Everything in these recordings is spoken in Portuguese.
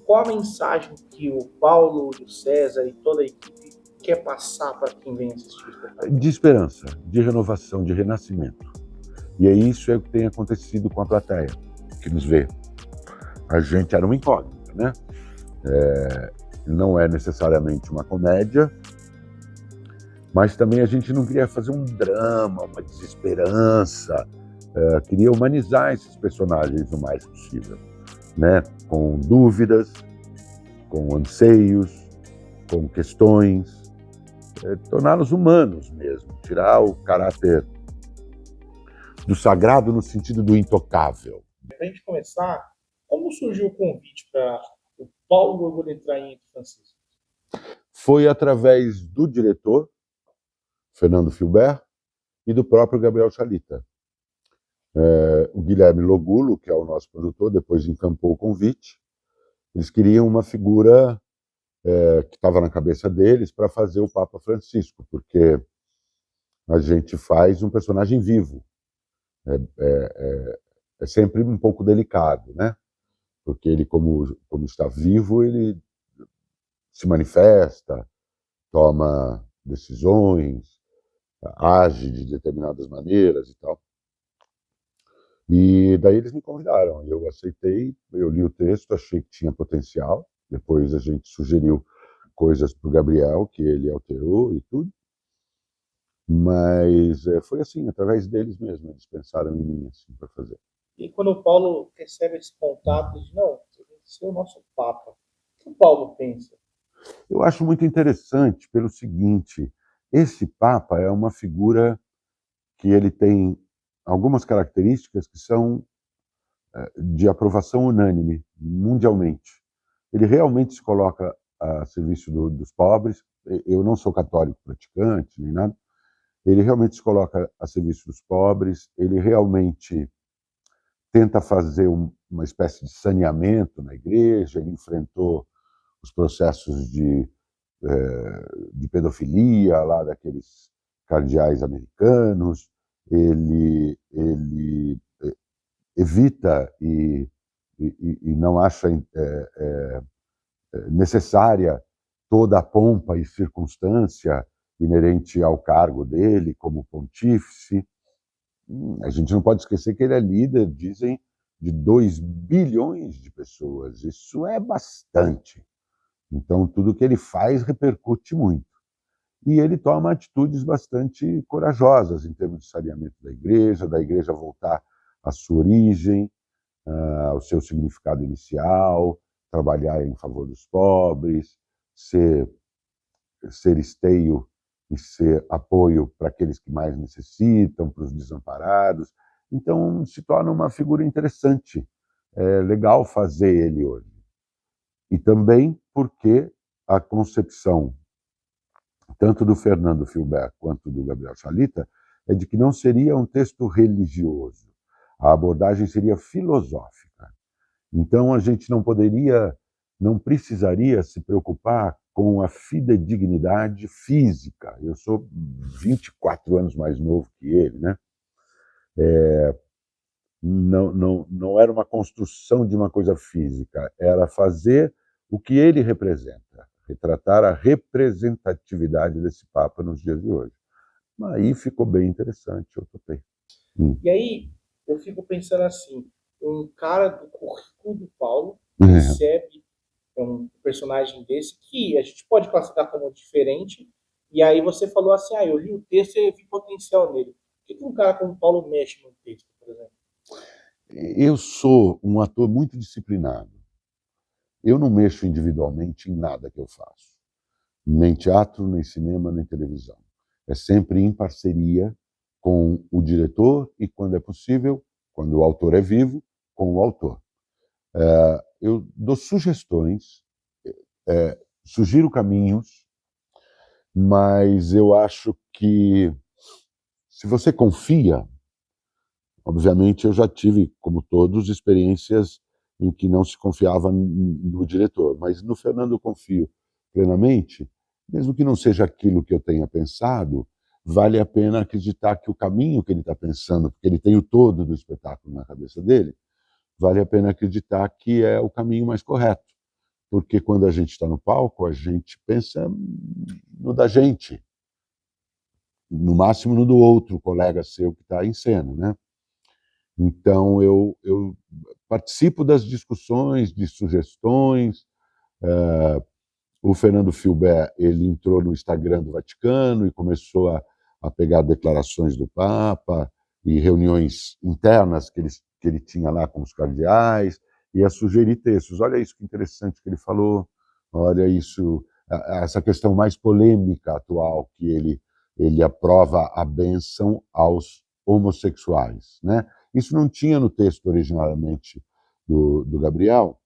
qual a mensagem que o Paulo, o César e toda a equipe quer passar para quem vem assistir o espetáculo? De esperança, de renovação, de renascimento. E é isso que tem acontecido com a plateia que nos vê. A gente era uma incógnita, né? Não é necessariamente uma comédia, mas também a gente não queria fazer um drama, uma desesperança. Queria humanizar esses personagens o mais possível, né? Com dúvidas, com anseios, com questões, torná-los humanos mesmo, tirar o caráter do sagrado no sentido do intocável. Para a gente começar, como surgiu o convite para o Paulo Gorgulho entrar em Francisco? Foi através do diretor, Fernando Filbert, e do próprio Gabriel Chalita. O Guilherme Logulo, que é o nosso produtor, depois encampou o convite. Eles queriam uma figura que estava na cabeça deles para fazer o Papa Francisco, porque a gente faz um personagem vivo. É sempre um pouco delicado, né? Porque ele, como está vivo, ele se manifesta, toma decisões, age de determinadas maneiras e tal. E daí eles me convidaram, eu aceitei, eu li o texto, achei que tinha potencial, depois a gente sugeriu coisas para o Gabriel, que ele alterou e tudo, mas foi assim, através deles mesmo, eles pensaram em mim assim, para fazer. E quando o Paulo recebe esse contato, ele diz, não, você tem que ser o nosso Papa. O que o Paulo pensa? Eu acho muito interessante pelo seguinte, esse Papa é uma figura que ele tem algumas características que são de aprovação unânime, mundialmente. Ele realmente se coloca a serviço dos pobres. Eu não sou católico praticante, nem nada. Ele realmente se coloca a serviço dos pobres, ele realmente tenta fazer uma espécie de saneamento na igreja, ele enfrentou os processos de pedofilia lá daqueles cardeais americanos, ele evita e não acha necessária toda a pompa e circunstância inerente ao cargo dele como pontífice. A gente não pode esquecer que ele é líder, dizem, de 2 bilhões de pessoas. Isso é bastante. Então, tudo que ele faz repercute muito. E ele toma atitudes bastante corajosas em termos de saneamento da igreja voltar à sua origem, ao seu significado inicial, trabalhar em favor dos pobres, ser esteio e ser apoio para aqueles que mais necessitam, para os desamparados. Então, se torna uma figura interessante. É legal fazer ele hoje. E também porque a concepção, tanto do Fernando Filbert quanto do Gabriel Chalita, é de que não seria um texto religioso. A abordagem seria filosófica. Então, a gente não precisaria se preocupar com a fidedignidade física. Eu sou 24 anos mais novo que ele, né? Não era uma construção de uma coisa física, era fazer o que ele representa, retratar a representatividade desse Papa nos dias de hoje. Aí ficou bem interessante, eu topei. E aí, eu fico pensando assim, um cara do currículo do Paulo É. recebe um personagem desse que a gente pode classificar como diferente, e aí você falou assim, eu li o texto e vi potencial nele. Por que um cara como o Paulo mexe no texto, por exemplo? Eu sou um ator muito disciplinado. Eu não mexo individualmente em nada que eu faço. Nem teatro, nem cinema, nem televisão. É sempre em parceria com o diretor e, quando é possível, quando o autor é vivo, com o autor. Eu dou sugestões, sugiro caminhos, mas eu acho que se você confia, obviamente eu já tive, como todos, experiências em que não se confiava no diretor, mas no Fernando eu confio plenamente, mesmo que não seja aquilo que eu tenha pensado, vale a pena acreditar que o caminho que ele está pensando, porque ele tem o todo do espetáculo na cabeça dele, vale a pena acreditar que é o caminho mais correto. porque quando a gente está no palco, a gente pensa no da gente, no máximo no do outro colega seu que está em cena, né? Então eu participo das discussões, de sugestões. O Fernando Filbert, ele entrou no Instagram do Vaticano e começou a pegar declarações do Papa e reuniões internas que ele tinha lá com os cardeais e a sugerir textos. Olha isso que interessante que ele falou, olha isso, essa questão mais polêmica atual, que ele aprova a bênção aos homossexuais, né? Isso não tinha no texto originalmente do Gabriel,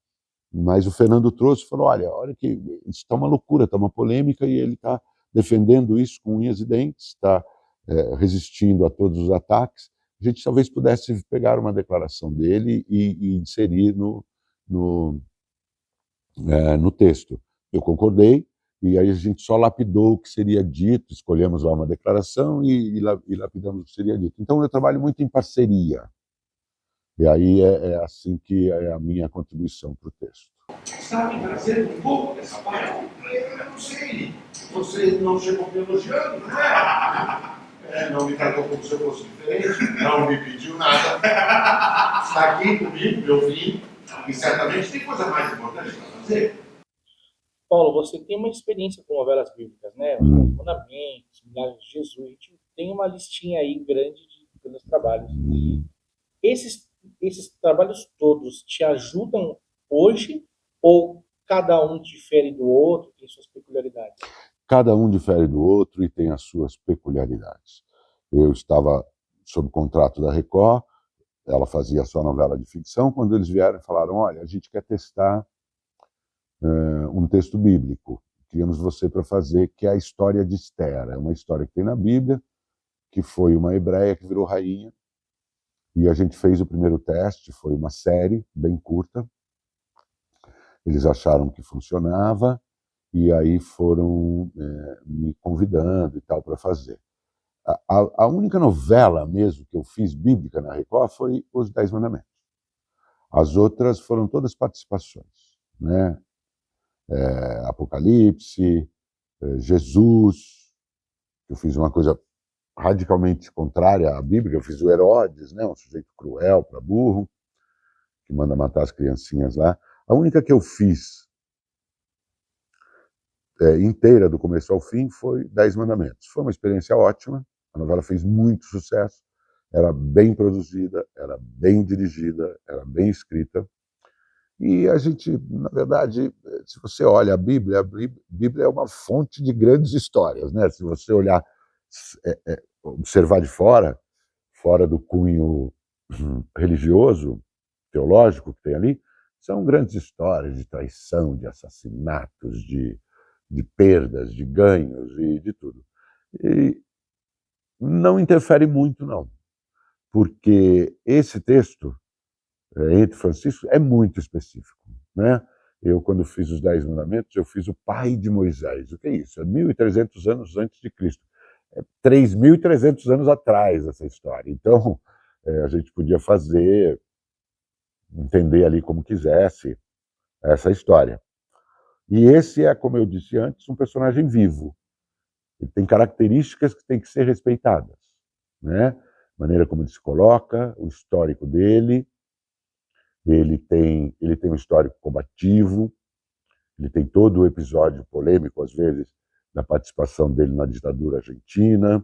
mas o Fernando trouxe e falou, olha que isso está uma loucura, está uma polêmica, e ele está defendendo isso com unhas e dentes, está resistindo a todos os ataques. A gente talvez pudesse pegar uma declaração dele e inserir no, no texto. Eu concordei, e aí a gente só lapidou o que seria dito, escolhemos lá uma declaração e lapidamos o que seria dito. Então eu trabalho muito em parceria, e aí é assim que é a minha contribuição para o texto. Sabe trazer um pouco dessa parte? Eu não sei. Você não chegou me elogiando, né? Não me tratou como se eu fosse diferente, não me pediu nada. Está aqui comigo, me ouvindo, e certamente tem coisa mais importante para fazer. Paulo, você tem uma experiência com novelas bíblicas, né? Os Dez Mandamentos, Milagres de Jesus. A gente tem uma listinha aí grande de pelos trabalhos. Esses trabalhos todos te ajudam hoje ou cada um difere do outro, tem suas peculiaridades? Cada um difere do outro e tem as suas peculiaridades. Eu estava sob contrato da Record, ela fazia só novela de ficção, quando eles vieram e falaram, olha, a gente quer testar um texto bíblico, queríamos você para fazer, que é a história de Esther. É uma história que tem na Bíblia, que foi uma hebreia que virou rainha, e a gente fez o primeiro teste, foi uma série bem curta, eles acharam que funcionava, e aí foram me convidando e tal para fazer. A única novela mesmo que eu fiz bíblica na Record foi Os Dez Mandamentos. As outras foram todas participações, né? Apocalipse, Jesus, eu fiz uma coisa radicalmente contrária à Bíblia, eu fiz o Herodes, né? Um sujeito cruel para burro, que manda matar as criancinhas lá. A única que eu fiz inteira, do começo ao fim, foi Dez Mandamentos. Foi uma experiência ótima, a novela fez muito sucesso, era bem produzida, era bem dirigida, era bem escrita. E a gente, na verdade, se você olha a Bíblia é uma fonte de grandes histórias, né? Se você olhar, observar de fora do cunho religioso, teológico que tem ali, são grandes histórias de traição, de assassinatos, de perdas, de ganhos e de tudo. E não interfere muito, não, porque esse texto, entre Francisco, é muito específico, né? Eu, quando fiz os Dez Mandamentos, eu fiz o pai de Moisés. O que é isso? É 1.300 anos antes de Cristo. É 3.300 anos atrás essa história. Então, a gente podia fazer, entender ali como quisesse essa história. E esse é, como eu disse antes, um personagem vivo. Ele tem características que têm que ser respeitadas, né? A maneira como ele se coloca, o histórico dele, ele tem um histórico combativo, ele tem todo o episódio polêmico, às vezes, da participação dele na ditadura argentina.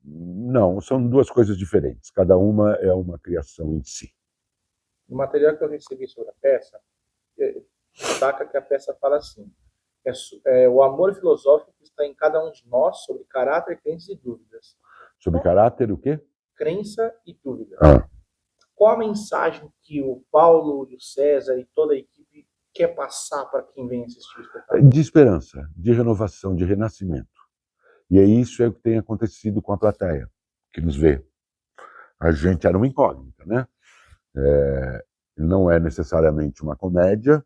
Não, são duas coisas diferentes, cada uma é uma criação em si. No material que eu recebi sobre a peça, destaca que a peça fala assim, o amor filosófico está em cada um de nós sobre caráter, crenças e dúvidas. Sobre caráter, o quê? Crença e dúvida. Ah. Qual a mensagem que o Paulo e o César e toda a equipe quer passar para quem vem assistir o espetáculo? De esperança, de renovação, de renascimento. E é isso que tem acontecido com a plateia, que nos vê. A gente era uma incógnita, né? Não é necessariamente uma comédia,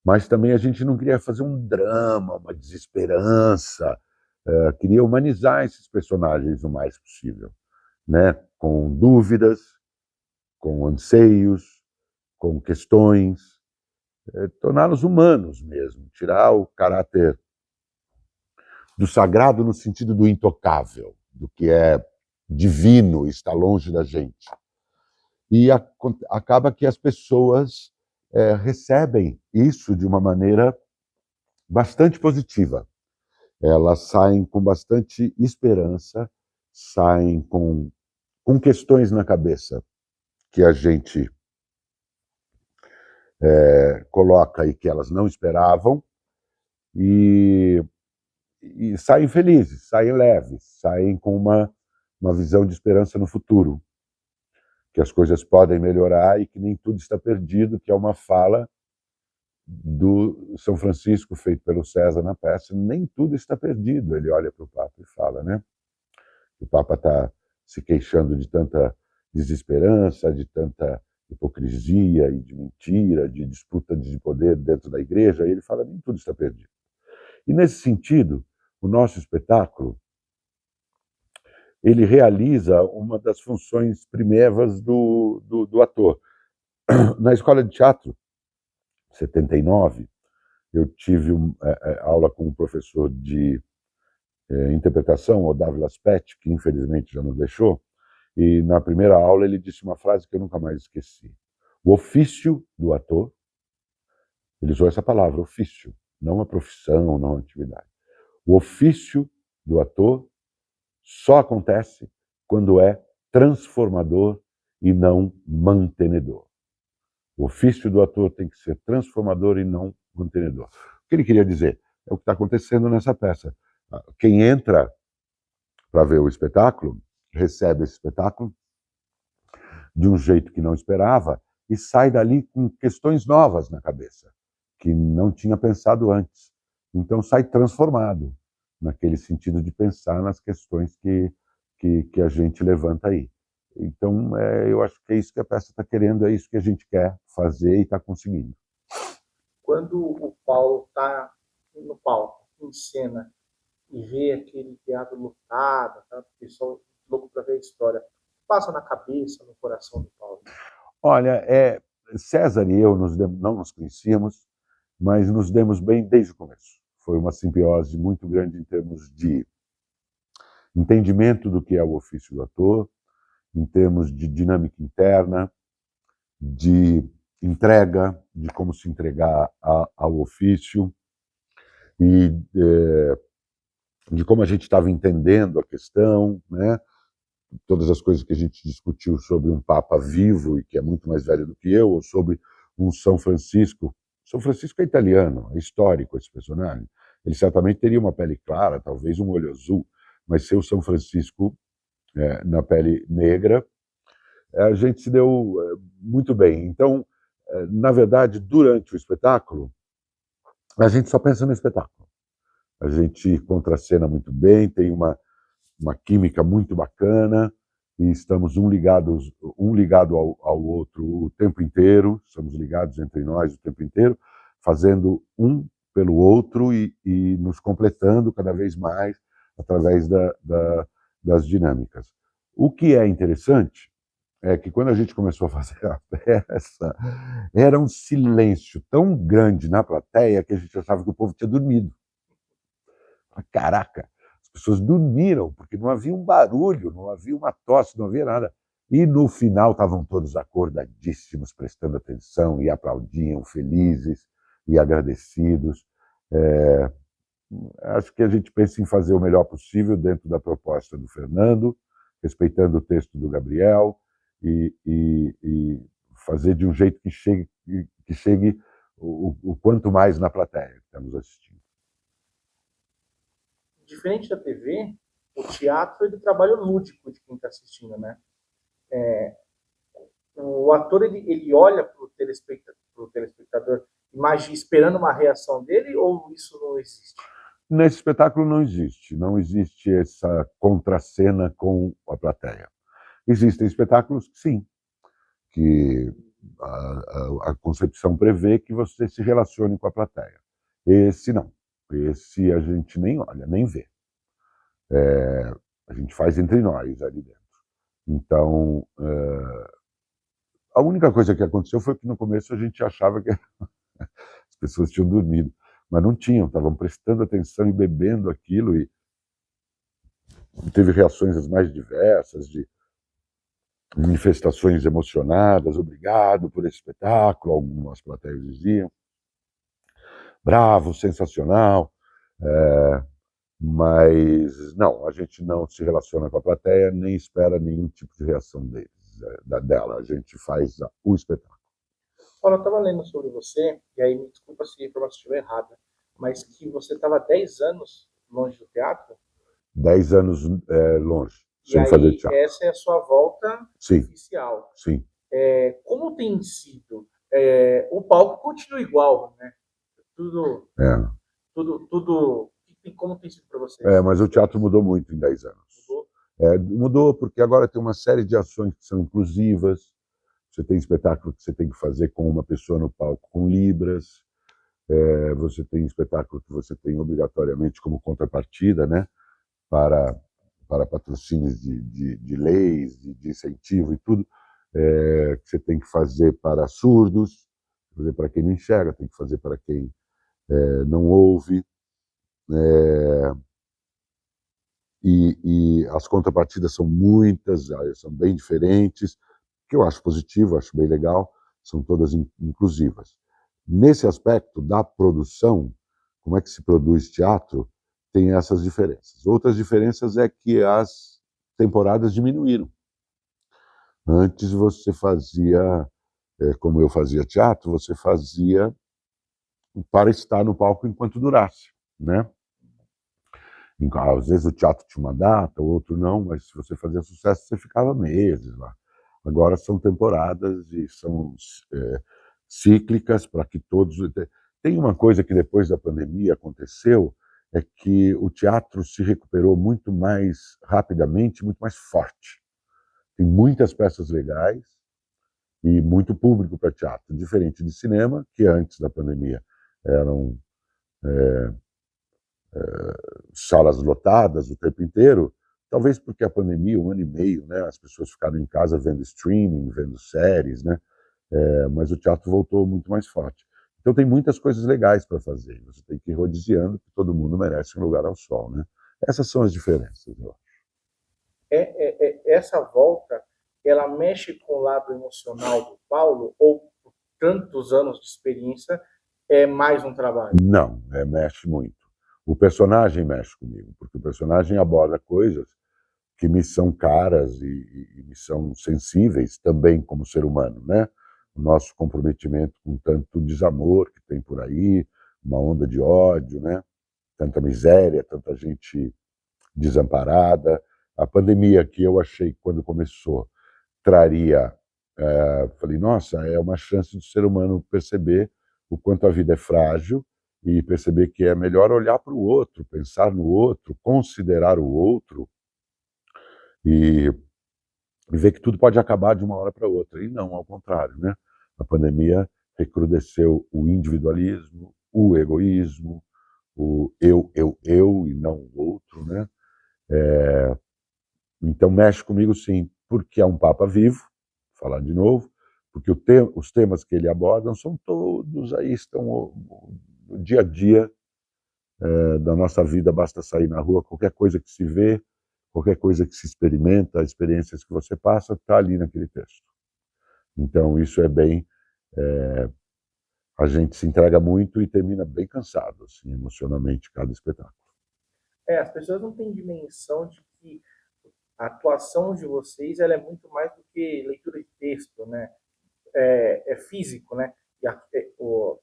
mas também a gente não queria fazer um drama, uma desesperança, queria humanizar esses personagens o mais possível, né? Com dúvidas, com anseios, com questões, torná-los humanos mesmo, tirar o caráter do sagrado no sentido do intocável, do que é divino, está longe da gente. E acaba que as pessoas recebem isso de uma maneira bastante positiva. Elas saem com bastante esperança, saem com questões na cabeça que a gente coloca e que elas não esperavam, e saem felizes, saem leves, saem com uma visão de esperança no futuro, que as coisas podem melhorar e que nem tudo está perdido, que é uma fala do São Francisco, feito pelo César na peça. Nem tudo está perdido, ele olha para o Papa e fala, né? O Papa está se queixando de tanta desesperança, de tanta hipocrisia e de mentira, de disputa de poder dentro da igreja, e ele fala, nem tudo está perdido. E nesse sentido, o nosso espetáculo, ele realiza uma das funções primevas do ator. Na escola de teatro, em 79, eu tive aula com um professor de interpretação, o Dávila Spett, que infelizmente já nos deixou, e na primeira aula ele disse uma frase que eu nunca mais esqueci. O ofício do ator, ele usou essa palavra, ofício, não a profissão, não a atividade. O ofício do ator só acontece quando é transformador e não mantenedor. O ofício do ator tem que ser transformador e não mantenedor. O que ele queria dizer? É o que está acontecendo nessa peça. Quem entra para ver o espetáculo, recebe esse espetáculo de um jeito que não esperava e sai dali com questões novas na cabeça, que não tinha pensado antes. Então sai transformado, naquele sentido de pensar nas questões que a gente levanta aí. Então, eu acho que é isso que a peça está querendo, é isso que a gente quer fazer e está conseguindo. Quando o Paulo está no palco, em cena, e vê aquele teatro lotado, tá? O pessoal louco para ver a história, passa na cabeça, no coração do Paulo? Olha, César e eu não nos conhecíamos, mas nos demos bem desde o começo. Foi uma simbiose muito grande em termos de entendimento do que é o ofício do ator, em termos de dinâmica interna, de entrega, de como se entregar ao ofício e de como a gente estava entendendo a questão, né? Todas as coisas que a gente discutiu sobre um Papa vivo e que é muito mais velho do que eu, ou sobre um São Francisco. São Francisco é italiano, é histórico esse personagem. Ele certamente teria uma pele clara, talvez um olho azul, mas ser o São Francisco na pele negra, a gente se deu muito bem. Então, na verdade, durante o espetáculo, a gente só pensa no espetáculo. A gente contracena muito bem, tem uma química muito bacana, e estamos um ligado ao outro o tempo inteiro, estamos ligados entre nós o tempo inteiro, fazendo um pelo outro e nos completando cada vez mais através das dinâmicas. O que é interessante é que quando a gente começou a fazer a peça, era um silêncio tão grande na plateia que a gente achava que o povo tinha dormido. Caraca, as pessoas dormiram, porque não havia um barulho, não havia uma tosse, não havia nada. E no final estavam todos acordadíssimos, prestando atenção e aplaudiam, felizes e agradecidos. Acho que a gente pensa em fazer o melhor possível dentro da proposta do Fernando, respeitando o texto do Gabriel, e fazer de um jeito que chegue o quanto mais na plateia que estamos assistindo. Diferente da TV, o teatro ele trabalha o lúdico de quem está assistindo, né? O ator ele olha para o telespectador, imagina, esperando uma reação dele, ou isso não existe? Nesse espetáculo não existe essa contracena com a plateia. Existem espetáculos que sim, que a concepção prevê que você se relacione com a plateia. Esse não. Esse a gente nem olha, nem vê. A gente faz entre nós ali dentro. Então, A única coisa que aconteceu foi que no começo a gente achava que as pessoas tinham dormido, mas não tinham, estavam prestando atenção e bebendo aquilo, e teve reações as mais diversas, de manifestações emocionadas, obrigado por esse espetáculo, algumas plateias diziam, bravo, sensacional, mas não, a gente não se relaciona com a plateia, nem espera nenhum tipo de reação dela, a gente faz o espetáculo. Olha, eu estava lendo sobre você, e aí me desculpa se a informação estiver errada, mas que você estava 10 anos longe do teatro, 10 anos longe, e sem fazer aí teatro. essa é a sua volta Sim, oficial. sim. Como tem sido? O palco continua igual, né? Tudo, como tem sido para vocês? Mas o teatro mudou muito em 10 anos. Mudou porque agora tem uma série de ações que são inclusivas. Você tem espetáculo que você tem que fazer com uma pessoa no palco com libras. Você tem espetáculo que você tem obrigatoriamente como contrapartida, né, para patrocínios de leis, de incentivo e tudo, que você tem que fazer para surdos, fazer para quem não enxerga, tem que fazer para quem não ouve. E as contrapartidas são muitas, são bem diferentes, que eu acho positivo, acho bem legal, são todas inclusivas. Nesse aspecto da produção, como é que se produz teatro, tem essas diferenças. Outras diferenças é que as temporadas diminuíram. Antes você fazia, como eu fazia teatro, você fazia para estar no palco enquanto durasse, né? Às vezes o teatro tinha uma data, o outro não, mas se você fazia sucesso, você ficava meses lá. Agora são temporadas e são cíclicas para que todos... Tem uma coisa que depois da pandemia aconteceu, é que o teatro se recuperou muito mais rapidamente, muito mais forte. Tem muitas peças legais e muito público para teatro, diferente de cinema, que antes da pandemia eram salas lotadas o tempo inteiro, talvez porque a pandemia, 1 ano e meio, né, as pessoas ficaram em casa vendo streaming, vendo séries, né, mas o teatro voltou muito mais forte. Então tem muitas coisas legais para fazer, você tem que ir rodiziando, porque todo mundo merece um lugar ao sol, né? Essas são as diferenças, eu acho. Essa volta, ela mexe com o lado emocional do Paulo, ou por tantos anos de experiência, é mais um trabalho? Não, mexe muito. O personagem mexe comigo, porque o personagem aborda coisas que me são caras e me são sensíveis também como ser humano, né? O nosso comprometimento com tanto desamor que tem por aí, uma onda de ódio, né? Tanta miséria, tanta gente desamparada. A pandemia que eu achei quando começou traria, falei, nossa, é uma chance do ser humano perceber o quanto a vida é frágil e perceber que é melhor olhar para o outro, pensar no outro, considerar o outro e ver que tudo pode acabar de uma hora para outra. E não, ao contrário, né? A pandemia recrudesceu o individualismo, o egoísmo, o eu e não o outro, né? Então mexe comigo sim, porque é um Papa vivo, falar de novo, porque os temas que ele aborda são todos aí, estão no dia a dia da nossa vida, basta sair na rua, qualquer coisa que se vê, qualquer coisa que se experimenta, experiências que você passa, está ali naquele texto. Então isso é bem... a gente se entrega muito e termina bem cansado, assim, emocionalmente, cada espetáculo. As pessoas não têm dimensão de que a atuação de vocês ela é muito mais do que leitura de texto, né? É físico, né? E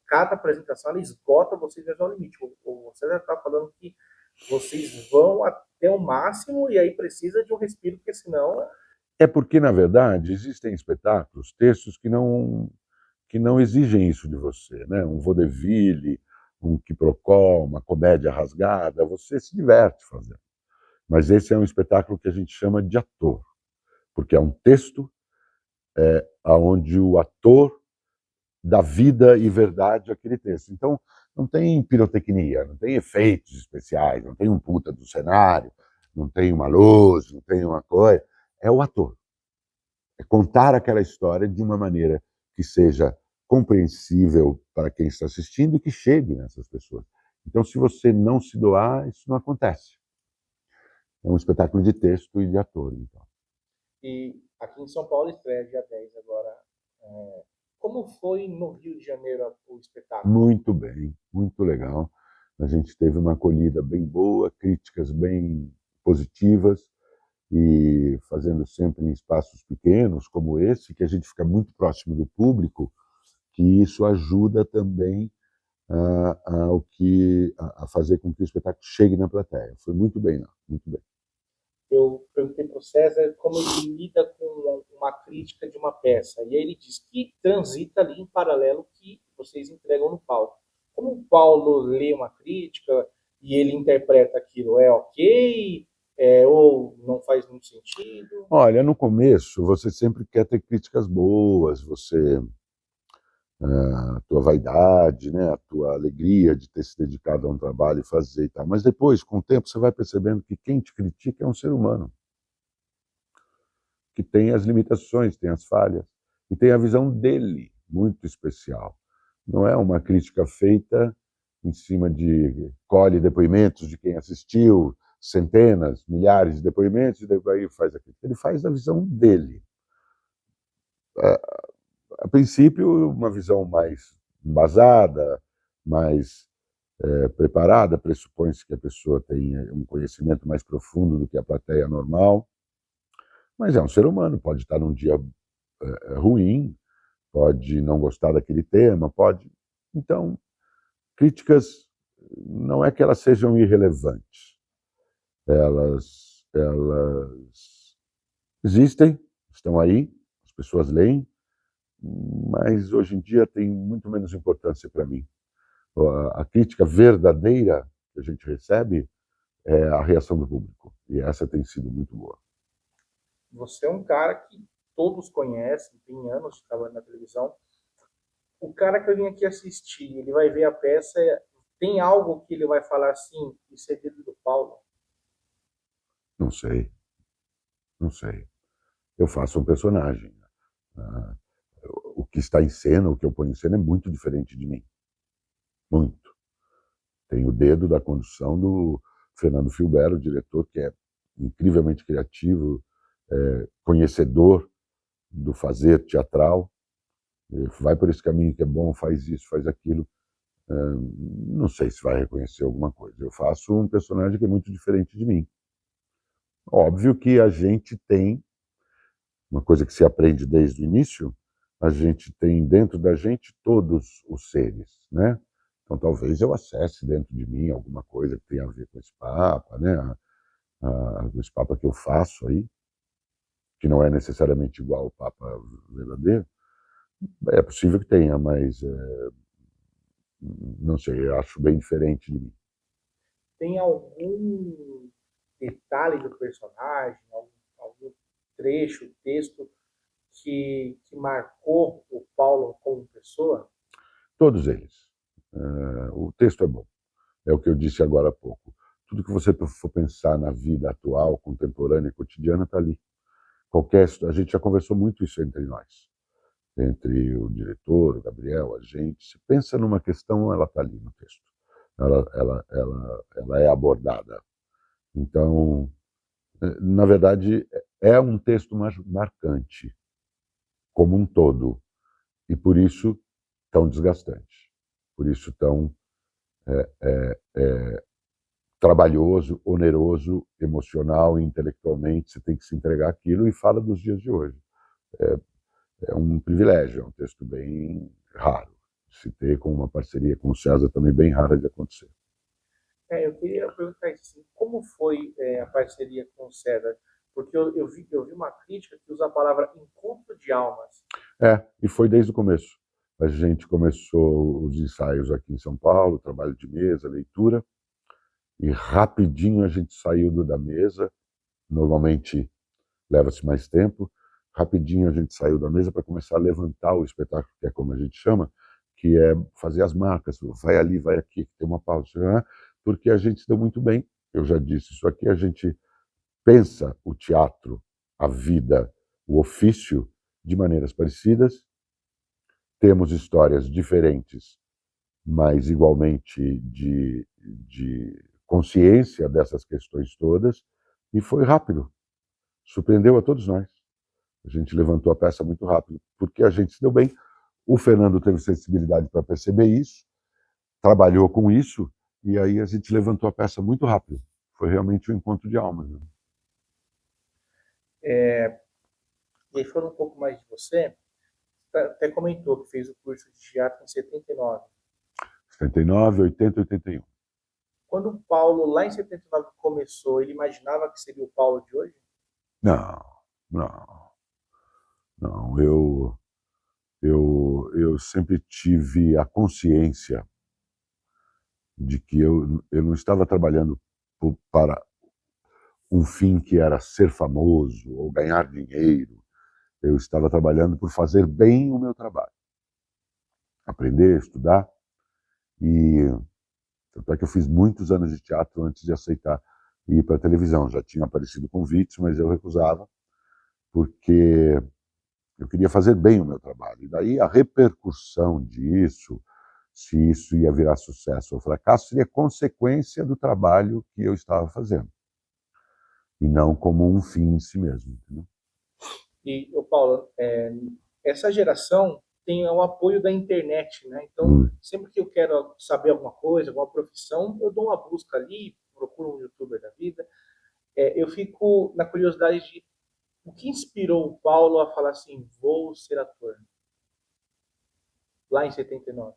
cada apresentação ela esgota vocês ao limite. Você já está falando que vocês vão até o máximo e aí precisa de um respiro, porque senão... É porque, na verdade, existem espetáculos, textos que não exigem isso de você, né? Um vaudeville, um quiprocó, uma comédia rasgada, você se diverte fazendo. Mas esse é um espetáculo que a gente chama de ator, porque é um texto onde o ator dá vida e verdade àquele texto. Então, não tem pirotecnia, não tem efeitos especiais, não tem um puta do cenário, não tem uma luz, não tem uma coisa. É o ator. É contar aquela história de uma maneira que seja compreensível para quem está assistindo e que chegue nessas pessoas. Então, se você não se doar, isso não acontece. É um espetáculo de texto e de ator, então. E aqui em São Paulo estreia dia 10 agora. Como foi no Rio de Janeiro o espetáculo? Muito bem, muito legal. A gente teve uma acolhida bem boa, críticas bem positivas, e fazendo sempre em espaços pequenos como esse, que a gente fica muito próximo do público, que isso ajuda também a fazer com que o espetáculo chegue na plateia. Foi muito bem, não, muito bem. Eu perguntei para o César como ele lida com uma crítica de uma peça. E aí ele diz que transita ali em paralelo que vocês entregam no palco. Como o Paulo lê uma crítica e ele interpreta aquilo, é ok? Ou não faz muito sentido? Olha, no começo você sempre quer ter críticas boas, você a tua vaidade, né, a tua alegria de ter se dedicado a um trabalho e fazer e tal. Mas depois, com o tempo, você vai percebendo que quem te critica é um ser humano, que tem as limitações, tem as falhas, e tem a visão dele, muito especial. Não é uma crítica feita em cima de colhe depoimentos de quem assistiu, centenas, milhares de depoimentos, e daí faz a crítica. Ele faz a visão dele. A princípio, uma visão mais embasada, mais preparada, pressupõe-se que a pessoa tenha um conhecimento mais profundo do que a plateia normal, mas é um ser humano, pode estar num dia ruim, pode não gostar daquele tema, pode. Então, críticas não é que elas sejam irrelevantes, elas existem, estão aí, as pessoas leem, mas hoje em dia tem muito menos importância para mim. A crítica verdadeira que a gente recebe é a reação do público, e essa tem sido muito boa. Você é um cara que todos conhecem, tem anos de trabalho na televisão. O cara que eu vim aqui assistir, ele vai ver a peça, tem algo que ele vai falar assim, isso é dedo do Paulo? Não sei, não sei. Eu faço um personagem. Ah, o que está em cena, o que eu ponho em cena é muito diferente de mim. Muito. Tem o dedo da condução do Fernando Filbert, o diretor, que é incrivelmente criativo, conhecedor do fazer teatral. Vai por esse caminho que é bom, faz isso, faz aquilo. Não sei se vai reconhecer alguma coisa. Eu faço um personagem que é muito diferente de mim. Óbvio que a gente tem uma coisa que se aprende desde o início, a gente tem dentro da gente todos os seres, né? Então talvez eu acesse dentro de mim alguma coisa que tenha a ver com esse Papa, né? Esse Papa que eu faço aí, que não é necessariamente igual ao Papa verdadeiro. É possível que tenha, mas não sei, eu acho bem diferente de mim. Tem algum detalhe do personagem, algum trecho, texto que marcou o Paulo como pessoa? Todos eles. O texto é bom. É o que eu disse agora há pouco. Tudo que você for pensar na vida atual, contemporânea, cotidiana, está ali. A gente já conversou muito isso entre nós, entre o diretor, o Gabriel, a gente. Se pensa numa questão, ela está ali no texto. Ela é abordada. Então, na verdade, é um texto marcante, como um todo, e por isso tão desgastante, por isso tão trabalhoso, oneroso, emocional e intelectualmente. Você tem que se entregar aquilo e fala dos dias de hoje. É um privilégio, é um texto bem raro de se ter, com uma parceria com o César também bem rara de acontecer. Eu queria perguntar assim, como foi a parceria com o César? Porque eu vi uma crítica que usa a palavra encontro de almas. E foi desde o começo. A gente começou os ensaios aqui em São Paulo, trabalho de mesa, leitura, e rapidinho a gente saiu da mesa. Normalmente leva-se mais tempo. Rapidinho a gente saiu da mesa para começar a levantar o espetáculo, que é como a gente chama, que é fazer as marcas. Vai ali, vai aqui, tem uma pausa, né? Porque a gente se deu muito bem. Eu já disse isso aqui, a gente pensa o teatro, a vida o ofício de maneiras parecidas, temos histórias diferentes, mas igualmente de consciência dessas questões todas, e foi rápido, surpreendeu a todos nós. A gente levantou a peça muito rápido, porque a gente se deu bem. O Fernando teve sensibilidade para perceber isso, trabalhou com isso, e aí a gente levantou a peça muito rápido. Foi realmente um encontro de almas. Né? E aí, falando um pouco mais de você, até comentou que fez o curso de teatro em 79. 79, 80, 81. Quando o Paulo, lá em 79, começou, ele imaginava que seria o Paulo de hoje? Não, não, não. Eu sempre tive a consciência de que eu não estava trabalhando para um fim que era ser famoso ou ganhar dinheiro. Eu estava trabalhando por fazer bem o meu trabalho. Aprender, estudar. E tanto é que eu fiz muitos anos de teatro antes de aceitar ir para a televisão. Já tinha aparecido convites, mas eu recusava, porque eu queria fazer bem o meu trabalho. E daí a repercussão disso, se isso ia virar sucesso ou fracasso, seria consequência do trabalho que eu estava fazendo. E não como um fim em si mesmo. Entendeu? E, o Paulo, essa geração tem o apoio da internet, né? Então, sempre que eu quero saber alguma coisa, alguma profissão, eu dou uma busca ali, procuro um youtuber da vida. Eu fico na curiosidade de o que inspirou o Paulo a falar assim, vou ser ator, lá em 79.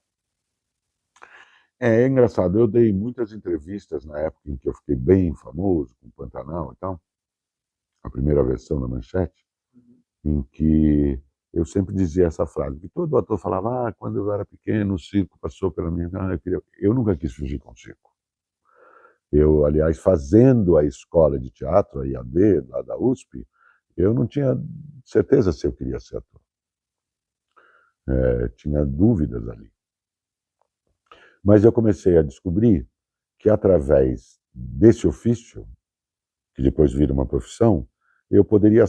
É engraçado, eu dei muitas entrevistas na época em que eu fiquei bem famoso, com Pantanal e tal, a primeira versão da Manchete, em que eu sempre dizia essa frase, que todo ator falava, quando eu era pequeno, o circo passou pela minha... eu nunca quis fugir com o circo. Eu, aliás, fazendo a escola de teatro, a IAD, lá da USP, eu não tinha certeza se eu queria ser ator. Tinha dúvidas ali. Mas eu comecei a descobrir que através desse ofício, que depois vira uma profissão, eu poderia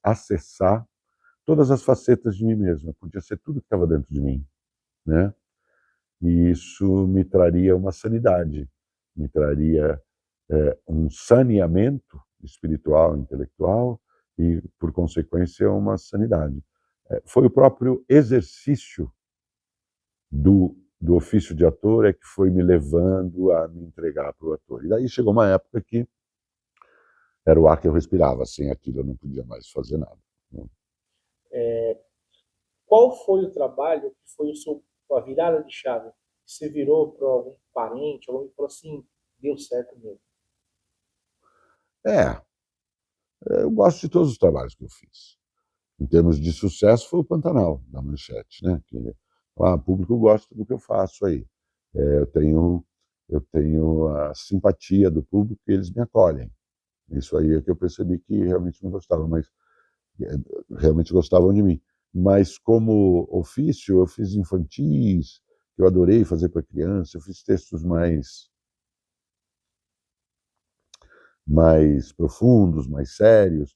acessar todas as facetas de mim mesmo. Podia ser tudo que estava dentro de mim, né? E isso me traria uma sanidade, me traria um saneamento espiritual, intelectual e, por consequência, uma sanidade. Foi o próprio exercício do ofício de ator é que foi me levando a me entregar para o ator. E daí chegou uma época que era o ar que eu respirava, sem aquilo eu não podia mais fazer nada. Qual foi o trabalho que foi a virada de chave? Você virou para algum parente, alguém falou assim, deu certo mesmo. Eu gosto de todos os trabalhos que eu fiz. Em termos de sucesso, foi o Pantanal, da Manchete, né? Que, o público gosta do que eu faço aí. Eu tenho a simpatia do público e eles me acolhem. Isso aí é que eu percebi que realmente me gostavam, mas realmente gostavam de mim. Mas como ofício, eu fiz infantis, que eu adorei fazer para criança, eu fiz textos mais profundos, mais sérios.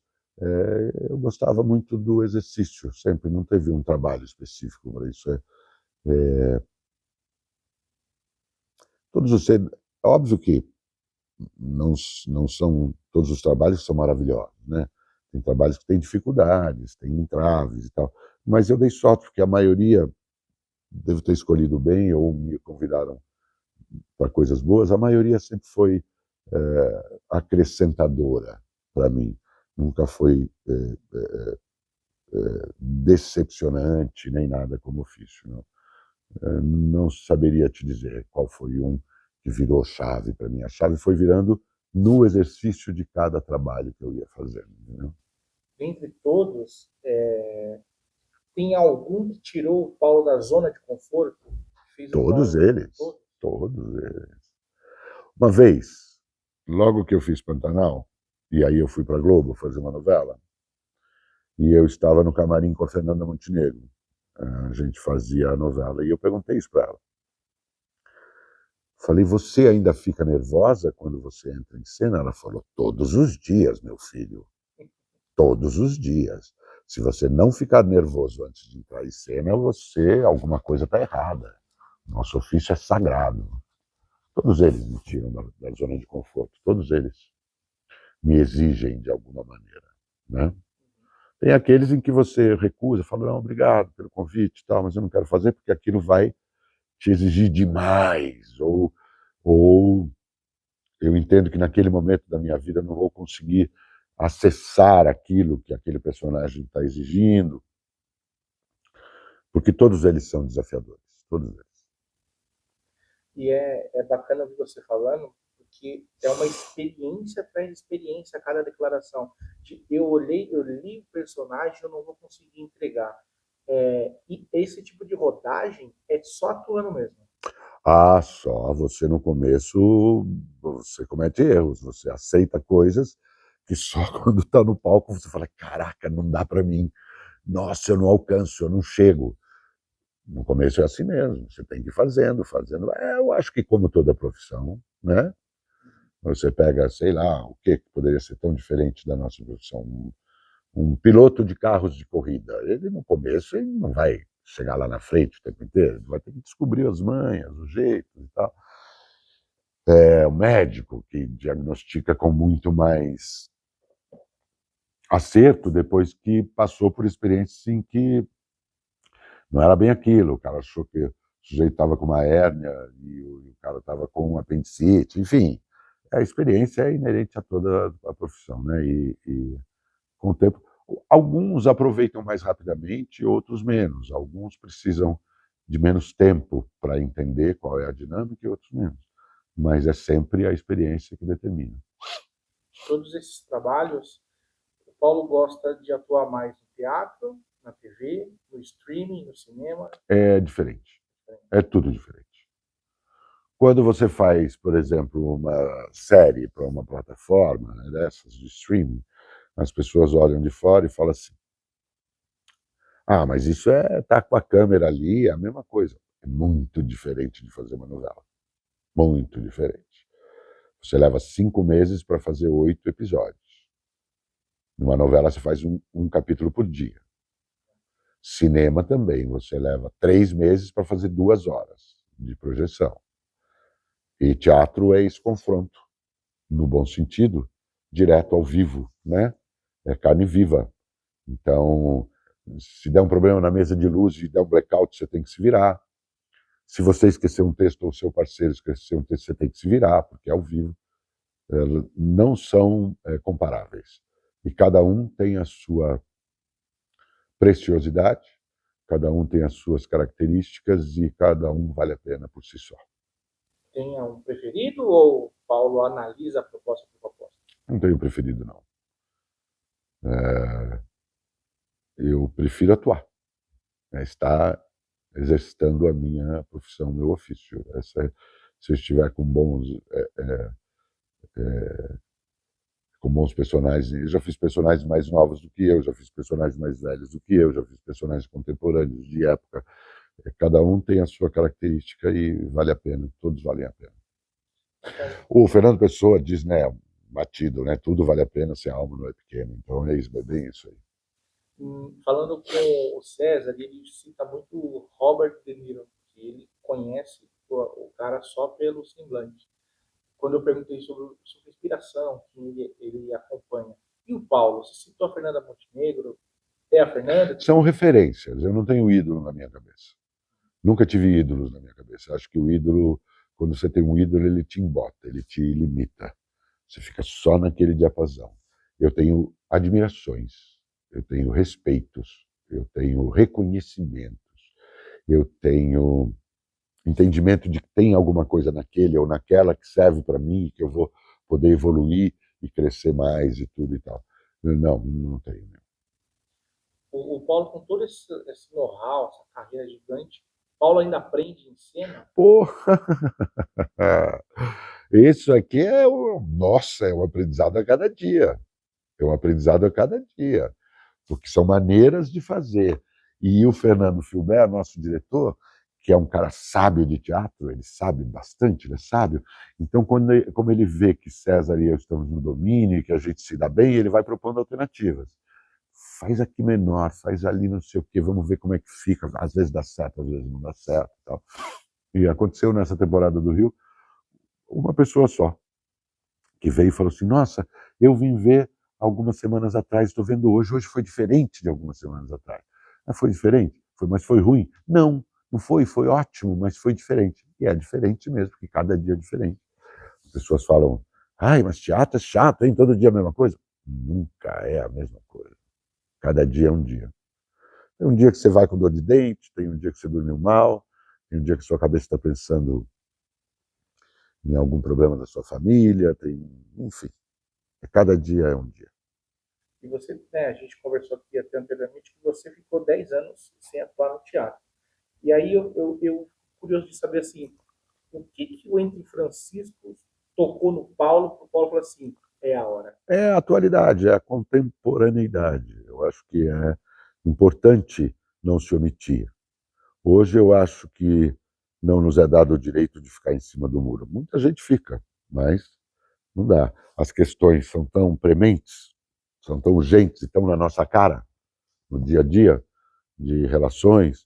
Eu gostava muito do exercício, sempre, não teve um trabalho específico para isso. Todos os, óbvio que não são todos os trabalhos que são maravilhosos, né? Tem trabalhos que têm dificuldades, têm entraves e tal, mas eu dei sorte porque a maioria, devo ter escolhido bem ou me convidaram para coisas boas, a maioria sempre foi acrescentadora para mim, nunca foi decepcionante nem nada como ofício. Não. Não saberia te dizer qual foi um que virou chave para mim. A chave foi virando no exercício de cada trabalho que eu ia fazendo. Entendeu? Dentre todos, tem algum que tirou o Paulo da zona de conforto? Todos eles. Todos eles. Uma vez, logo que eu fiz Pantanal, e aí eu fui para Globo fazer uma novela, e eu estava no camarim com a Fernanda Montenegro. A gente fazia a novela, e eu perguntei isso para ela. Falei, você ainda fica nervosa quando você entra em cena? Ela falou, todos os dias, meu filho. todos os dias. Se você não ficar nervoso antes de entrar em cena, alguma coisa está errada. Nosso ofício é sagrado. Todos eles me tiram da zona de conforto, todos eles me exigem de alguma maneira, né? Tem aqueles em que você recusa, fala, não, obrigado pelo convite e tal, mas eu não quero fazer porque aquilo vai te exigir demais, ou eu entendo que naquele momento da minha vida eu não vou conseguir acessar aquilo que aquele personagem está exigindo, porque todos eles são desafiadores, todos eles. E é bacana ouvir você falando, porque é uma experiência atrás de experiência cada declaração. Eu li o personagem, eu não vou conseguir entregar. E esse tipo de rodagem é só atuando mesmo. Ah, só você no começo, você comete erros, você aceita coisas que só quando está no palco você fala, caraca, não dá para mim, nossa, eu não alcanço, eu não chego. No começo é assim mesmo, você tem que ir fazendo, fazendo. Eu acho que como toda profissão, né? Você pega, sei lá, o que poderia ser tão diferente da nossa profissão? Um piloto de carros de corrida. Ele, no começo, ele não vai chegar lá na frente o tempo inteiro, ele vai ter que descobrir as manhas, os jeitos e tal. É o médico que diagnostica com muito mais acerto depois que passou por experiências em que não era bem aquilo. O cara achou que o sujeito estava com uma hérnia e o cara estava com um apendicite, enfim. A experiência é inerente a toda a profissão, né? E com o tempo, alguns aproveitam mais rapidamente, outros menos. Alguns precisam de menos tempo para entender qual é a dinâmica e outros menos. Mas é sempre a experiência que determina. Todos esses trabalhos, o Paulo gosta de atuar mais no teatro, na TV, no streaming, no cinema. É diferente. É tudo diferente. Quando você faz, por exemplo, uma série para uma plataforma, né, dessas de streaming, as pessoas olham de fora e falam assim: ah, mas isso tá com a câmera ali, é a mesma coisa. É muito diferente de fazer uma novela. Muito diferente. Você leva 5 meses para fazer 8 episódios. Numa novela você faz um capítulo por dia. Cinema também, você leva 3 meses para fazer 2 horas de projeção. E teatro é esse confronto, no bom sentido, direto ao vivo, né? É carne viva. Então, se der um problema na mesa de luz e der um blackout, você tem que se virar. Se você esquecer um texto ou o seu parceiro esquecer um texto, você tem que se virar, porque é ao vivo. Não são comparáveis. E cada um tem a sua preciosidade, cada um tem as suas características e cada um vale a pena por si só. Tem um preferido ou o Paulo analisa a proposta por proposta? Não tenho preferido, não. Eu prefiro atuar, estar exercitando a minha profissão, o meu ofício. Se eu estiver com bons personagens, eu já fiz personagens mais novos do que eu, já fiz personagens mais velhos do que eu, já fiz personagens contemporâneos, de época. Cada um tem a sua característica e vale a pena, todos valem a pena. O Fernando Pessoa diz, né, batido, né, tudo vale a pena se a alma não é pequena, então é bem isso aí. Falando com o César, ele cita muito o Robert De Niro, que ele conhece o cara só pelo semblante. Quando eu perguntei sobre inspiração, que ele acompanha. E o Paulo, você citou a Fernanda Montenegro, é a Fernanda? São referências, eu não tenho ídolo na minha cabeça. Nunca tive ídolos na minha cabeça. Acho que o ídolo, quando você tem um ídolo, ele te embota, ele te limita. Você fica só naquele diapasão. Eu tenho admirações, eu tenho respeitos, eu tenho reconhecimentos, eu tenho entendimento de que tem alguma coisa naquele ou naquela que serve para mim, que eu vou poder evoluir e crescer mais e tudo e tal. Não tenho. O Paulo, com todo esse know-how, essa carreira gigante, Paulo ainda aprende em cena? Porra! Isso aqui nossa, é um aprendizado a cada dia. É um aprendizado a cada dia. Porque são maneiras de fazer. E o Fernando Filber, nosso diretor, que é um cara sábio de teatro, ele sabe bastante, ele é sábio. Então, como ele vê que César e eu estamos no domínio e que a gente se dá bem, ele vai propondo alternativas. faz aqui menor, faz ali não sei o quê, vamos ver como é que fica. Às vezes dá certo, às vezes não dá certo e tal. E aconteceu nessa temporada do Rio, uma pessoa só, que veio e falou assim, nossa, eu vim ver algumas semanas atrás, estou vendo hoje, hoje foi diferente de algumas semanas atrás. Ah, foi diferente? Foi, mas foi ruim? Não, não foi, foi ótimo, mas foi diferente. E é diferente mesmo, porque cada dia é diferente. As pessoas falam, ai, mas teatro é chato, hein? Todo dia a mesma coisa. Nunca é a mesma coisa. Cada dia é um dia. Tem um dia que você vai com dor de dente, tem um dia que você dormiu mal, tem um dia que sua cabeça está pensando em algum problema da sua família, enfim. Cada dia é um dia. E você, né, a gente conversou aqui até anteriormente que você ficou 10 anos sem atuar no teatro. E aí eu curioso de saber assim, o que o Entre Franciscos tocou no Paulo, para o Paulo falar assim, é a hora. É a atualidade, é a contemporaneidade. Eu acho que é importante não se omitir. Hoje eu acho que não nos é dado o direito de ficar em cima do muro. Muita gente fica, mas não dá. As questões são tão prementes, são tão urgentes e estão na nossa cara, no dia a dia, de relações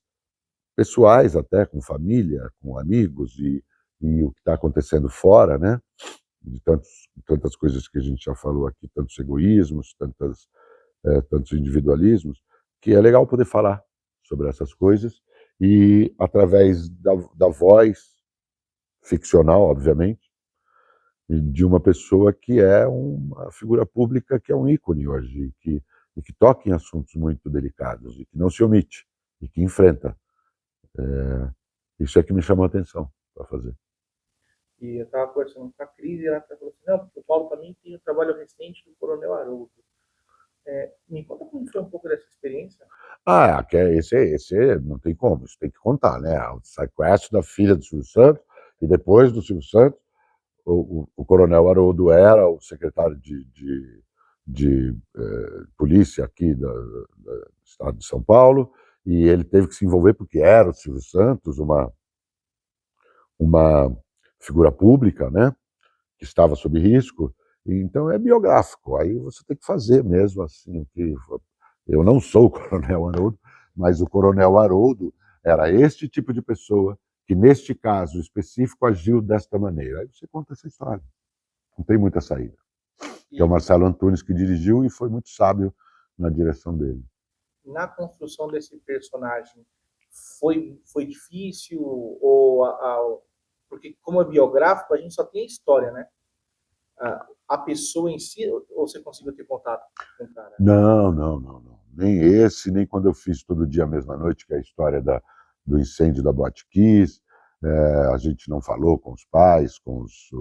pessoais até, com família, com amigos e o que está acontecendo fora, né? De tantas coisas que a gente já falou aqui, tantos egoísmos, tantos individualismos, que é legal poder falar sobre essas coisas e através da voz ficcional, obviamente, de uma pessoa que é uma figura pública que é um ícone hoje e que toca em assuntos muito delicados e que não se omite e que enfrenta. Isso é que me chamou a atenção para fazer. E eu estava conversando com a Cris e ela falou assim, não, porque o Paulo também tem o trabalho recente do Coronel Haroldo. Me conta como foi um pouco dessa experiência. Esse não tem como, isso tem que contar, né? O sequestro da filha do Silvio Santos e depois do Silvio Santos, o Coronel Haroldo era o secretário de polícia aqui do estado de São Paulo e ele teve que se envolver porque era o Silvio Santos, uma figura pública, né? Que estava sob risco. Então é biográfico, aí você tem que fazer mesmo assim. Eu não sou o Coronel Haroldo, mas o Coronel Haroldo era este tipo de pessoa que, neste caso específico, agiu desta maneira. Aí você conta essa história. Não tem muita saída. Que é o Marcelo Antunes que dirigiu e foi muito sábio na direção dele. Na construção desse personagem, foi difícil? Ou porque como é biográfico, a gente só tem a história, né? A pessoa em si, ou você conseguiu ter contato com o cara? Não. Nem esse, nem quando eu fiz Todo Dia a Mesma Noite, que é a história do incêndio da Boate Kiss. A gente não falou com os pais, com os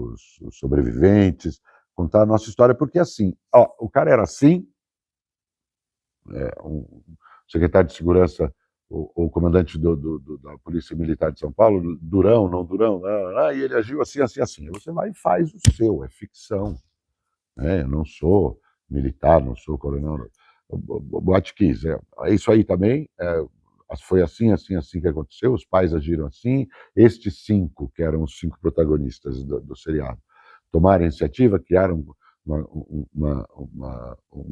sobreviventes, contar a nossa história, porque assim, o cara era assim, um secretário de segurança, o comandante da Polícia Militar de São Paulo, Durão, não Durão, e ele agiu assim. Aí você vai e faz o seu, é ficção. Eu não sou militar, não sou coronel. Boate Kiss, é isso aí também. Foi assim que aconteceu. Os pais agiram assim. Estes 5, que eram os 5 protagonistas do seriado, tomaram a iniciativa, criaram um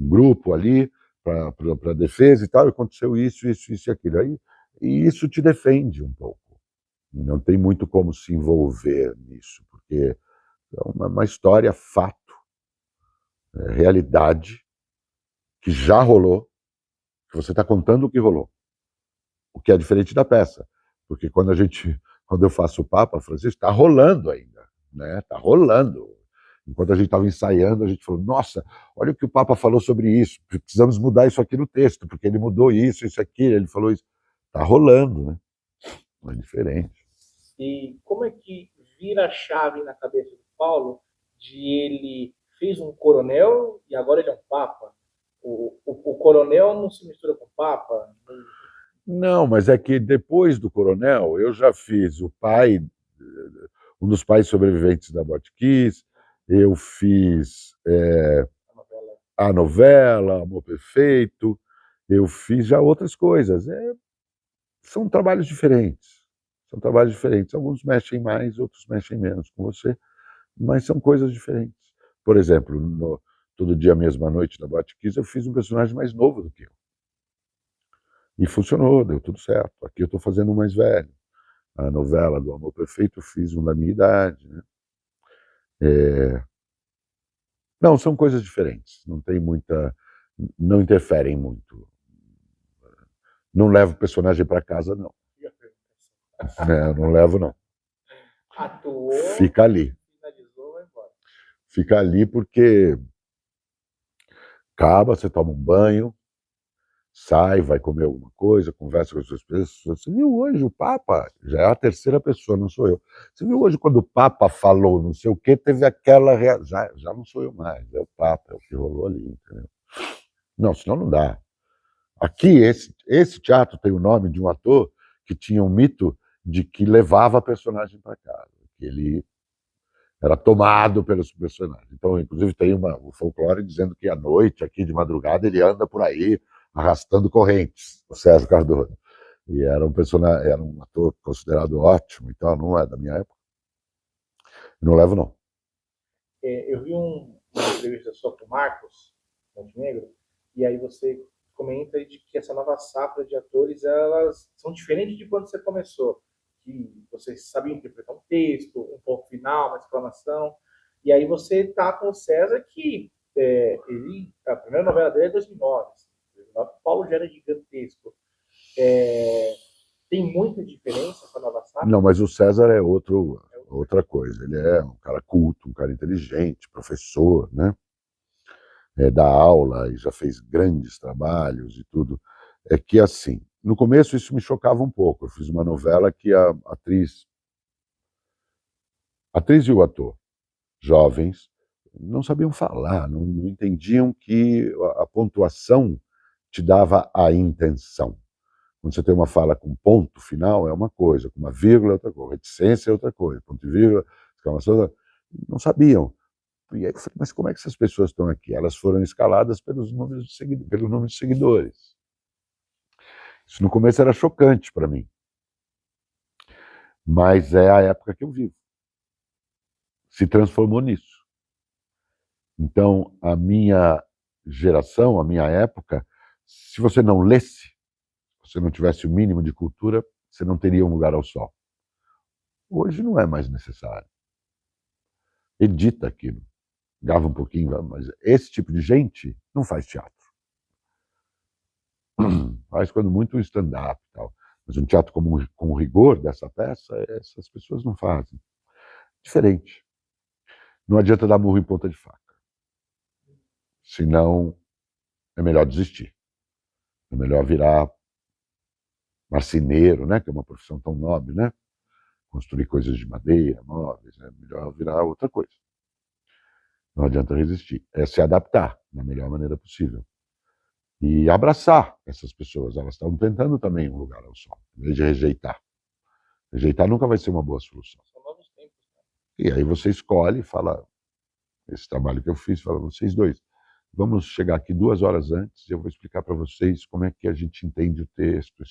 grupo ali para defesa e tal. E aconteceu isso e aquilo. E isso te defende um pouco. Não tem muito como se envolver nisso, porque é uma história fato. Realidade que já rolou, que você está contando o que rolou, o que é diferente da peça, porque quando eu faço o Papa Francisco, está rolando ainda, né? Está rolando. Enquanto a gente estava ensaiando, a gente falou: nossa, olha o que o Papa falou sobre isso, precisamos mudar isso aqui no texto, porque ele mudou isso, aquilo, ele falou isso. Está rolando, né? Não é diferente. E como é que vira a chave na cabeça do Paulo de ele fez um coronel e agora ele é um papa? O coronel não se mistura com o papa? Não, mas é que depois do coronel, eu já fiz o pai, um dos pais sobreviventes da Boate Kiss, eu fiz a novela Amor Perfeito, eu fiz já outras coisas. São trabalhos diferentes. São trabalhos diferentes. Alguns mexem mais, outros mexem menos com você, mas são coisas diferentes. Por exemplo, no Todo Dia a Mesma Noite da Boate Kiss, eu fiz um personagem mais novo do que eu. E funcionou, deu tudo certo. Aqui eu estou fazendo um mais velho. A novela do Amor Perfeito eu fiz um da minha idade, né? Não, são coisas diferentes. Não tem muita, não interferem muito. Não levo o personagem para casa, não. Não levo, não. Atuou, Fica ali. finalizou, vai embora. Fica ali porque acaba, você toma um banho, sai, vai comer alguma coisa, conversa com as suas pessoas. Você viu hoje o Papa? Já é a terceira pessoa, não sou eu. Você viu hoje quando o Papa falou não sei o quê, teve aquela reação. Já não sou eu mais, é o Papa, é o que rolou ali, entendeu? Não, senão não dá. Aqui, esse teatro tem o nome de um ator que tinha um mito de que levava a personagem para casa, que ele era tomado pelos personagens. Então, inclusive, tem o folclore dizendo que à noite, aqui de madrugada, ele anda por aí arrastando correntes, o Sérgio Cardoso. E era um personagem, era um ator considerado ótimo, então não é da minha época. Não levo, não. Eu vi uma entrevista sua com o Marcos Montenegro, e aí você comenta de que essa nova safra de atores, elas são diferentes de quando você começou, que você sabia interpretar um texto, um ponto final, uma exclamação, e aí você tá com o César que a primeira novela dele é 2009, assim, 2009 o Paulo já era gigantesco. Tem muita diferença essa nova safra? Não, mas o César é outra coisa. Ele é um cara culto, um cara inteligente, professor, né? Dá aula e já fez grandes trabalhos e tudo. É que, assim, no começo isso me chocava um pouco. Eu fiz uma novela que a atriz e o ator, jovens, não sabiam falar, não entendiam que a pontuação te dava a intenção. Quando você tem uma fala com ponto final, é uma coisa, com uma vírgula é outra coisa, reticência é outra coisa, ponto e vírgula, exclamação, não sabiam. E aí eu falei, mas como é que essas pessoas estão aqui? Elas foram escaladas pelo número de seguidores. Isso no começo era chocante para mim. Mas é a época que eu vivo. Se transformou nisso. Então, a minha geração, a minha época, se você não lesse, se você não tivesse o mínimo de cultura, você não teria um lugar ao sol. Hoje não é mais necessário. Edita aquilo. Grava um pouquinho, mas esse tipo de gente não faz teatro. Faz quando muito um stand-up e tal. Mas um teatro com o rigor dessa peça, essas pessoas não fazem. Diferente. Não adianta dar murro em ponta de faca. Senão, é melhor desistir. É melhor virar marceneiro, né? Que é uma profissão tão nobre, né? Construir coisas de madeira, móveis, é melhor virar outra coisa. Não adianta resistir. É se adaptar da melhor maneira possível. E abraçar essas pessoas. Elas estão tentando também um lugar ao sol, em vez de rejeitar. Rejeitar nunca vai ser uma boa solução. São novos tempos. E aí você escolhe e fala, esse trabalho que eu fiz, fala, vocês dois, vamos chegar aqui 2 horas antes e eu vou explicar para vocês como é que a gente entende o texto.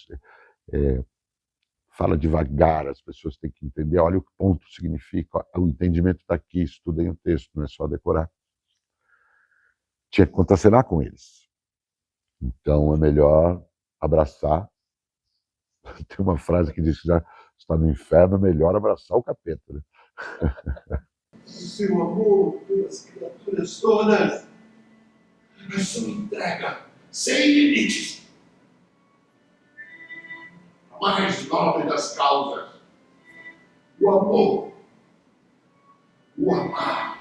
Fala devagar, as pessoas têm que entender, olha o que ponto significa, o entendimento está aqui, estudem o texto, não é só decorar. Tinha que contracenar com eles. Então é melhor abraçar. Tem uma frase que diz que já está no inferno, é melhor abraçar o capeta. Né? O seu amor pelas criaturas todas, a sua entrega sem limites. A mais nobre das causas, o amor, o amar.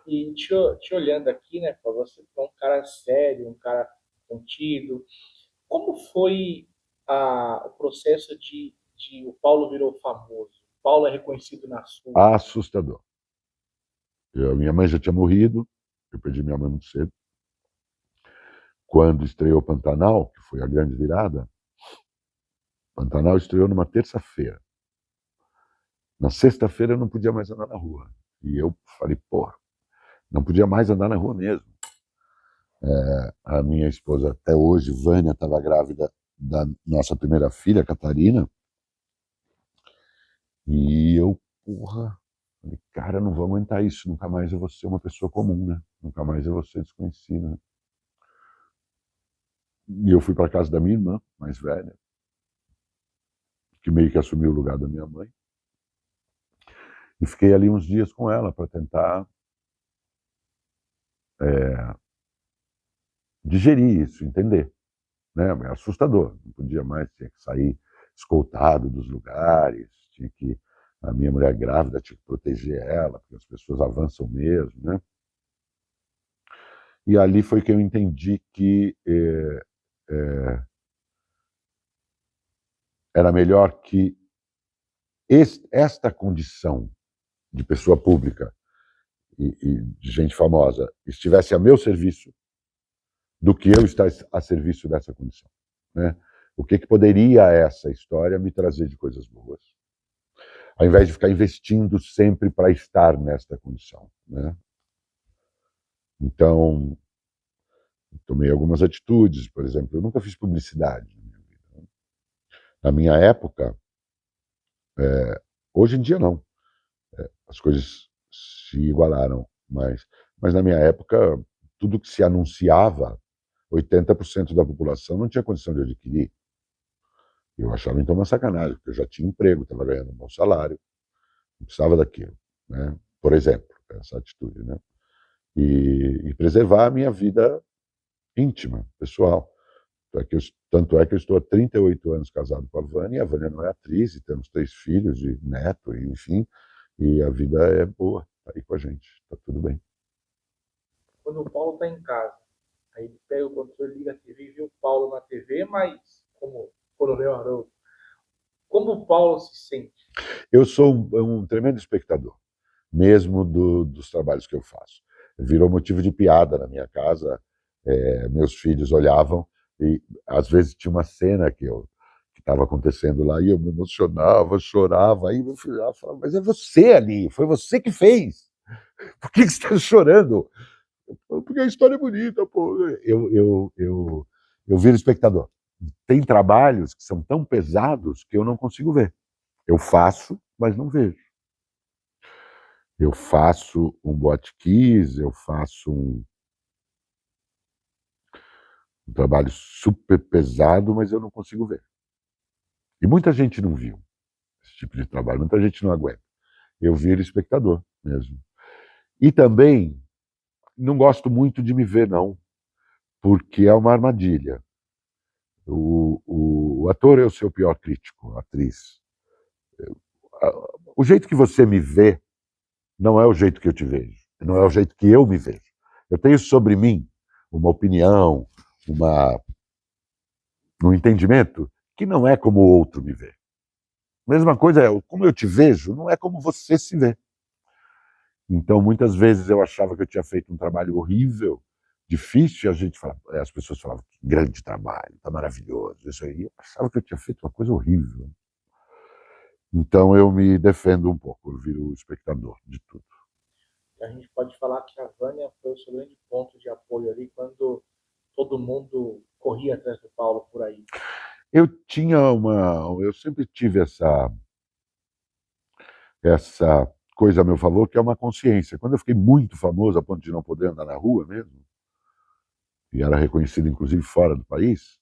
E te olhando aqui, né, Paulo, você é um cara sério, um cara contido. Como foi o processo de o Paulo virou famoso? O Paulo é reconhecido na sua. Assustador. Minha mãe já tinha morrido, eu perdi minha mãe muito cedo. Quando estreou Pantanal, que foi a grande virada, Pantanal estreou numa terça-feira. Na sexta-feira eu não podia mais andar na rua. E eu falei, porra, não podia mais andar na rua mesmo. A minha esposa, até hoje, Vânia, estava grávida da nossa primeira filha, Catarina. E eu, porra, Falei, cara, eu não vou aguentar isso, nunca mais eu vou ser uma pessoa comum, né? Nunca mais eu vou ser desconhecido, né? E eu fui para casa da minha irmã, mais velha, que meio que assumiu o lugar da minha mãe, e fiquei ali uns dias com ela para tentar digerir isso, entender, né? É assustador, não podia mais, tinha que sair escoltado dos lugares, tinha que a minha mulher grávida tinha que proteger ela, porque as pessoas avançam mesmo, né? E ali foi que eu entendi que era melhor que esta condição de pessoa pública e de gente famosa estivesse a meu serviço do que eu estar a serviço dessa condição, né? O que poderia essa história me trazer de coisas boas, ao invés de ficar investindo sempre para estar nesta condição, né? Então, tomei algumas atitudes, por exemplo, eu nunca fiz publicidade na minha vida. Na minha época, hoje em dia não, as coisas se igualaram, mas na minha época, tudo que se anunciava, 80% da população não tinha condição de adquirir. Eu achava então uma sacanagem, porque eu já tinha emprego, estava ganhando um bom salário, não precisava daquilo, né? Por exemplo, essa atitude, né? E preservar a minha vida íntima, pessoal. Tanto é que eu estou há 38 anos casado com a Vânia, e a Vânia não é atriz, e temos 3 filhos e neto, e, enfim, e a vida é boa, está aí com a gente, está tudo bem. Quando o Paulo está em casa, aí ele pega o controle, liga a TV e vê o Paulo na TV, mas como Coronel Haroldo, como o Paulo se sente? Eu sou um tremendo espectador, mesmo dos trabalhos que eu faço. Virou motivo de piada na minha casa, meus filhos olhavam e às vezes tinha uma cena que estava acontecendo lá e eu me emocionava, chorava, aí meu filho falava, mas é você ali, foi você que fez, por que você está chorando? Porque a história é bonita, pô. Eu viro espectador. Tem trabalhos que são tão pesados que eu não consigo ver. Eu faço, mas não vejo. Eu faço um Boate Kiss, eu faço um trabalho super pesado, mas eu não consigo ver. E muita gente não viu esse tipo de trabalho, muita gente não aguenta. Eu viro espectador mesmo. E também não gosto muito de me ver, não, porque é uma armadilha. O ator é o seu pior crítico, a atriz. O jeito que você me vê não é o jeito que eu te vejo, não é o jeito que eu me vejo. Eu tenho sobre mim uma opinião, um entendimento que não é como o outro me vê. Mesma coisa é, como eu te vejo, não é como você se vê. Então, muitas vezes eu achava que eu tinha feito um trabalho horrível, difícil, e as pessoas falavam, que grande trabalho, tá maravilhoso, isso aí. Eu achava que eu tinha feito uma coisa horrível. Então eu me defendo um pouco, eu viro espectador de tudo. A gente pode falar que a Vânia foi o seu grande ponto de apoio ali quando todo mundo corria atrás do Paulo por aí. Eu sempre tive essa coisa a meu favor, que é uma consciência. Quando eu fiquei muito famoso, a ponto de não poder andar na rua mesmo, e era reconhecido inclusive fora do país,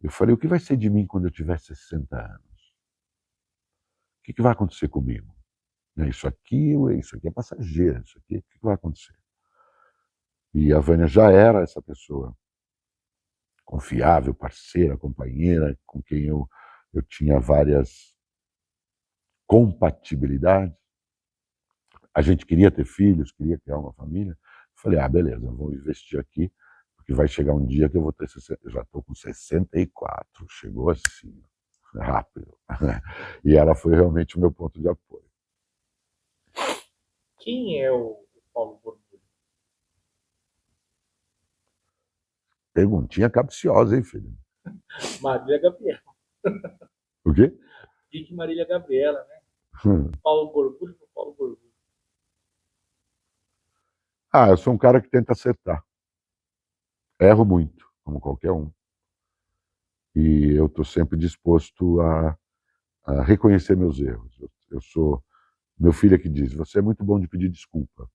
eu falei, o que vai ser de mim quando eu tiver 60 anos? O que vai acontecer comigo? Isso aqui é passageiro, isso aqui, o que vai acontecer? E a Vânia já era essa pessoa confiável, parceira, companheira, com quem eu tinha várias compatibilidades. A gente queria ter filhos, queria criar uma família. Falei, beleza, eu vou investir aqui, porque vai chegar um dia que eu vou ter 60, eu já estou com 64, chegou assim, rápido. E ela foi realmente o meu ponto de apoio. Quem é o Paulo Borbulho? Perguntinha capciosa, hein, filho? Marília Gabriela. O quê? Dick Marília Gabriela, né? Paulo Borbulho com Paulo Borbulho. Eu sou um cara que tenta acertar. Erro muito, como qualquer um. E eu estou sempre disposto a reconhecer meus erros. Eu sou Meu filho é que diz, você é muito bom de pedir desculpa.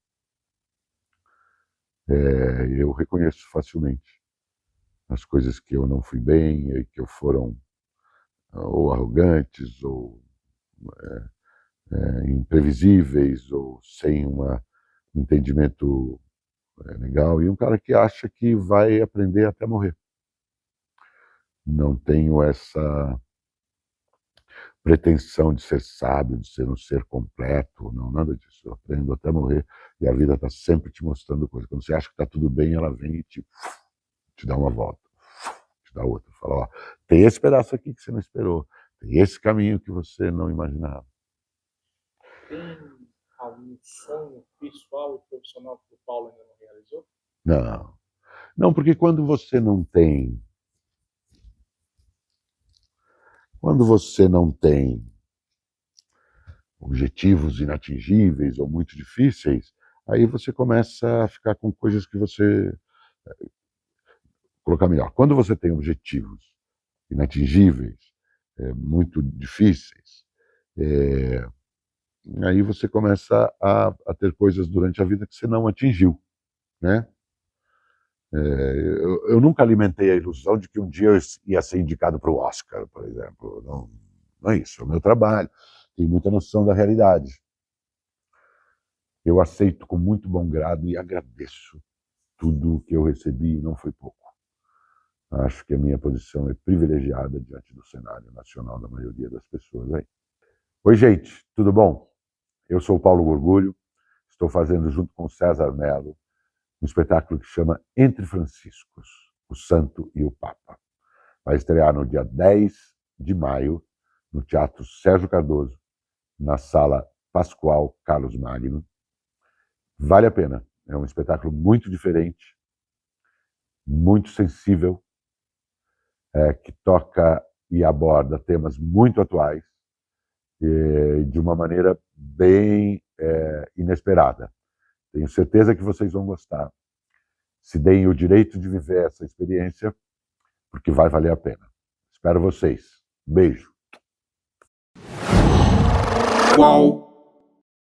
Eu reconheço facilmente as coisas que eu não fui bem, e que eu foram ou arrogantes, ou imprevisíveis, ou sem um entendimento legal. E um cara que acha que vai aprender até morrer. Não tenho essa pretensão de ser sábio, de ser um ser completo, não, nada disso. Eu aprendo até morrer e a vida está sempre te mostrando coisas. Quando você acha que está tudo bem, ela vem e te dá uma volta, te dá outra. Fala, ó, tem esse pedaço aqui que você não esperou, tem esse caminho que você não imaginava. Tem algum sonho pessoal e profissional que o Paulo ainda não realizou? Não, não, porque quando você não tem objetivos inatingíveis ou muito difíceis, aí você começa a ficar com coisas que você... Colocar melhor, quando você tem objetivos inatingíveis, muito difíceis, aí você começa a ter coisas durante a vida que você não atingiu, né? Eu nunca alimentei a ilusão de que um dia eu ia ser indicado para o Oscar, por exemplo. Não, não é isso, é o meu trabalho. Tenho muita noção da realidade. Eu aceito com muito bom grado e agradeço tudo o que eu recebi, e não foi pouco. Acho que a minha posição é privilegiada diante do cenário nacional da maioria das pessoas aí. Oi, gente, tudo bom? Eu sou o Paulo Gorgulho, estou fazendo junto com o César Mello um espetáculo que chama Entre Franciscos, o Santo e o Papa. Vai estrear no dia 10 de maio, no Teatro Sérgio Cardoso, na Sala Pascoal Carlos Magno. Vale a pena, é um espetáculo muito diferente, muito sensível, que toca e aborda temas muito atuais, de uma maneira bem inesperada. Tenho certeza que vocês vão gostar. Se deem o direito de viver essa experiência, porque vai valer a pena. Espero vocês. Beijo. Qual?